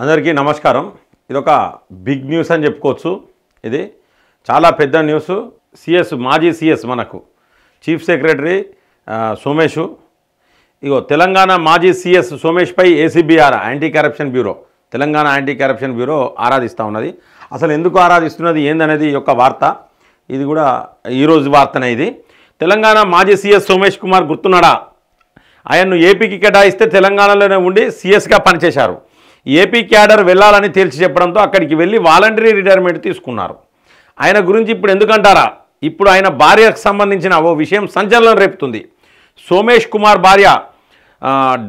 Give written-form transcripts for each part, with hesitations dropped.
అందరికీ నమస్కారం. ఇదొక బిగ్ న్యూస్ అని చెప్పుకోవచ్చు. ఇది చాలా పెద్ద న్యూస్. మాజీ సిఎస్ మనకు చీఫ్ సెక్రటరీ సోమేష్, తెలంగాణ మాజీ సిఎస్ సోమేష్పై ACB or anti corruption bureau, Telangana anti corruption bureau ఆరాధిస్తూ ఉన్నది. అసలు ఎందుకు ఆరాధిస్తున్నది ఏందనేది యొక్క వార్త. ఇది కూడా ఈరోజు వార్తనే. ఇది తెలంగాణ మాజీ సిఎస్ సోమేష్ కుమార్ గుర్తున్నాడా? ఆయన్ను ఏపీకి కేటాయిస్తే తెలంగాణలోనే ఉండి సిఎస్గా పనిచేశారు. ఏపీ క్యాడర్ వెళ్ళాలని తేల్చి చెప్పడంతో అక్కడికి వెళ్ళి వాలంటరీ రిటైర్మెంట్ తీసుకున్నారు. ఆయన గురించి ఇప్పుడు ఎందుకంటారా? ఇప్పుడు ఆయన భార్యకు సంబంధించిన ఓ విషయం సంచలనం రేపుతుంది. సోమేష్ కుమార్ భార్య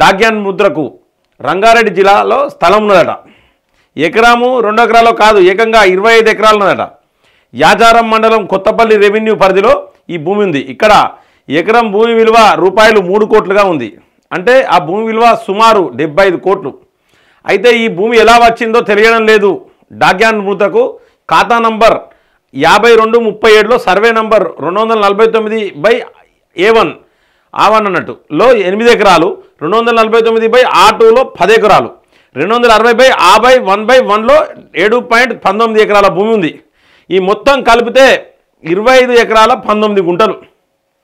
డాగ్యాన్ ముద్రకు రంగారెడ్డి జిల్లాలో స్థలం ఉన్నదట. ఎకరాము 2 ఎకరాలు కాదు, ఏకంగా 25 ఎకరాలు ఉన్నదట. యాచారం మండలం కొత్తపల్లి రెవెన్యూ పరిధిలో ఈ భూమి ఉంది. ఇక్కడ ఎకరం భూమి విలువ రూపాయలు 3 కోట్లుగా ఉంది. అంటే ఆ భూమి విలువ సుమారు 75 కోట్లు. అయితే ఈ భూమి ఎలా వచ్చిందో తెలియడం లేదు. డాగ్యాన్ మృతకు ఖాతా నంబర్ 5237లో సర్వే నంబర్ 249/A1 అన్నట్టులో 8 ఎకరాలు, 249/A2లో 10 ఎకరాలు, 260/A1/1లో 7.19 ఎకరాల భూమి ఉంది. ఈ మొత్తం కలిపితే 25 ఎకరాల 19 గుంటలు,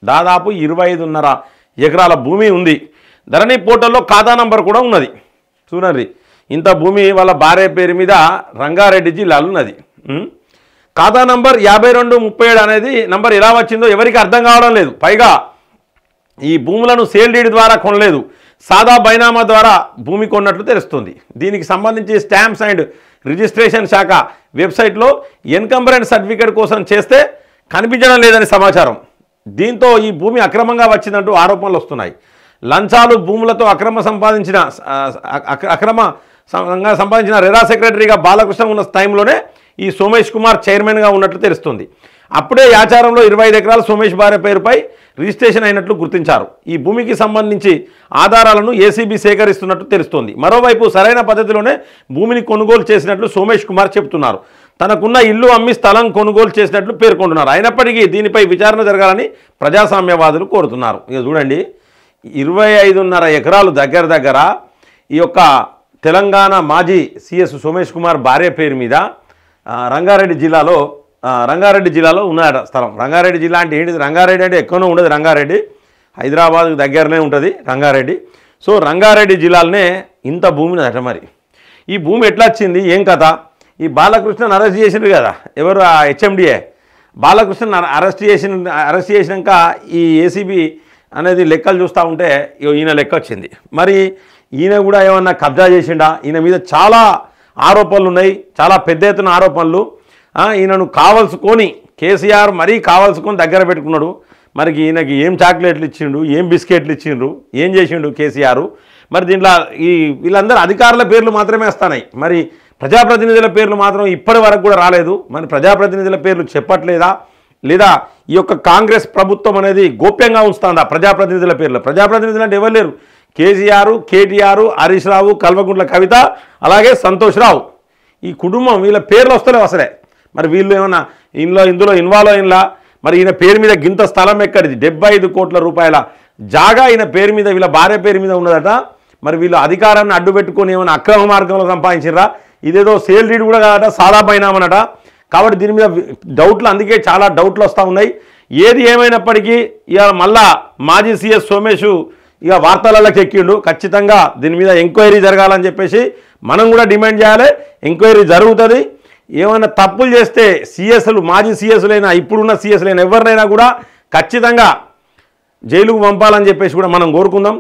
దాదాపు 25.5 ఎకరాల భూమి ఉంది. ధరణి పోర్టల్లో ఖాతా నంబర్ కూడా ఉన్నది. చూడండి, ఇంత భూమి వాళ్ళ భార్య పేరు మీద రంగారెడ్డి జిల్లాలో ఉన్నది. ఖాతా నంబర్ 5237 అనేది నంబర్ ఎలా వచ్చిందో ఎవరికి అర్థం కావడం లేదు. పైగా ఈ భూములను సేల్ డీడ్ ద్వారా కొనలేదు, సాదా బైనామా ద్వారా భూమి కొన్నట్లు తెలుస్తుంది. దీనికి సంబంధించి స్టాంప్స్ అండ్ రిజిస్ట్రేషన్ శాఖ వెబ్సైట్లో ఎన్కంబరెన్స్ సర్టిఫికేట్ కోసం చేస్తే కనిపించడం లేదని సమాచారం. దీంతో ఈ భూమి అక్రమంగా వచ్చిందంటూ ఆరోపణలు వస్తున్నాయి. లంచాలు, భూములతో సంపాదించిన రెరా సెక్రటరీగా బాలకృష్ణ ఉన్న టైంలోనే ఈ సోమేష్ కుమార్ చైర్మన్గా ఉన్నట్లు తెలుస్తుంది. అప్పుడే యాచారంలో 25 ఎకరాలు సోమేష్ భార్య పేరుపై రిజిస్ట్రేషన్ అయినట్లు గుర్తించారు. ఈ భూమికి సంబంధించి ఆధారాలను ఏసీబీ సేకరిస్తున్నట్టు తెలుస్తోంది. మరోవైపు సరైన పద్ధతిలోనే భూమిని కొనుగోలు చేసినట్లు సోమేష్ కుమార్ చెబుతున్నారు. తనకున్న ఇల్లు అమ్మి స్థలం కొనుగోలు చేసినట్లు పేర్కొంటున్నారు. అయినప్పటికీ దీనిపై విచారణ జరగాలని ప్రజాస్వామ్యవాదులు కోరుతున్నారు. ఇక చూడండి, 25.5 ఎకరాలు దగ్గర ఈ యొక్క తెలంగాణ మాజీ సిఎస్ సోమేష్ కుమార్ భార్య పేరు మీద రంగారెడ్డి జిల్లాలో ఉన్నాడ స్థలం. రంగారెడ్డి జిల్లా అంటే ఏంటిది? రంగారెడ్డి అంటే ఎక్కడో ఉండదు. రంగారెడ్డి హైదరాబాద్కు దగ్గరనే ఉంటుంది రంగారెడ్డి. సో రంగారెడ్డి జిల్లాలోనే ఇంత భూమి ఉన్నదట. మరి ఈ భూమి ఎట్లా వచ్చింది, ఏం కథ? ఈ బాలకృష్ణను అరెస్ట్ చేసిండ్రు కదా, ఎవరు? హెచ్ఎండిఏ బాలకృష్ణను అరెస్ట్ చేసినాక ఈ ఏసీబీ అనేది లెక్కలు చూస్తూ ఉంటే ఈయన లెక్క వచ్చింది. మరి ఈయన కూడా ఏమన్నా కబ్జా చేసిండా? ఈయన మీద చాలా ఆరోపణలు ఉన్నాయి, చాలా పెద్ద ఎత్తున ఆరోపణలు. ఈయనను కావలసుకొని కేసీఆర్ మరీ కావలసుకొని దగ్గర పెట్టుకున్నాడు. మరి ఈయనకి ఏం చాక్లెట్లు ఇచ్చిండు, ఏం బిస్కెట్లు ఇచ్చిండ్రు, ఏం చేసిండు కేసీఆర్? మరి దీంట్లో వీళ్ళందరూ అధికారుల పేర్లు మాత్రమే వస్తున్నాయి. మరి ప్రజాప్రతినిధుల పేర్లు మాత్రం ఇప్పటి వరకు కూడా రాలేదు. మరి ప్రజాప్రతినిధుల పేర్లు చెప్పట్లేదా, లేదా ఈ యొక్క కాంగ్రెస్ ప్రభుత్వం అనేది గోప్యంగా ఉంచుతుందా ప్రజాప్రతినిధుల పేర్లు? ప్రజాప్రతినిధులు అంటే ఎవరు లేరు. కేసీఆర్, కేటీఆర్, హరీష్ రావు, కల్వకుంట్ల కవిత, అలాగే సంతోష్ రావు. ఈ కుటుంబం వీళ్ళ పేర్లు వస్తలేవు అసలే. మరి వీళ్ళు ఏమన్నా ఇందులో ఇన్వాల్వ్ అయినలా? మరి ఈయన పేరు మీద గింత స్థలం ఎక్కడిది? 75 కోట్ల రూపాయల జాగా ఈయన పేరు మీద, వీళ్ళ భార్య పేరు మీద ఉన్నదట. మరి వీళ్ళు అధికారాన్ని అడ్డు పెట్టుకొని ఏమైనా అక్రమ మార్గంలో సంపాదించిర్రా? ఇదేదో సేల్ డీడ్ కూడా కాదట, సాదా బైనామనట. కాబట్టి దీని మీద డౌట్లు, అందుకే చాలా డౌట్లు వస్తూ ఉన్నాయి. ఏది ఏమైనప్పటికీ ఇక మళ్ళా మాజీ సిఎస్ సోమేష్ ఇక వార్తలలోకి ఎక్కిండు. ఖచ్చితంగా దీని మీద ఎంక్వైరీ జరగాలని చెప్పేసి మనం కూడా డిమాండ్ చేయాలి. ఎంక్వైరీ జరుగుతుంది. ఏమైనా తప్పులు చేస్తే సిఎస్లు, మాజీ సిఎస్లైనా ఇప్పుడున్న సిఎస్లైనా ఎవరినైనా కూడా ఖచ్చితంగా జైలుకు పంపాలని చెప్పేసి కూడా మనం కోరుకుందాం.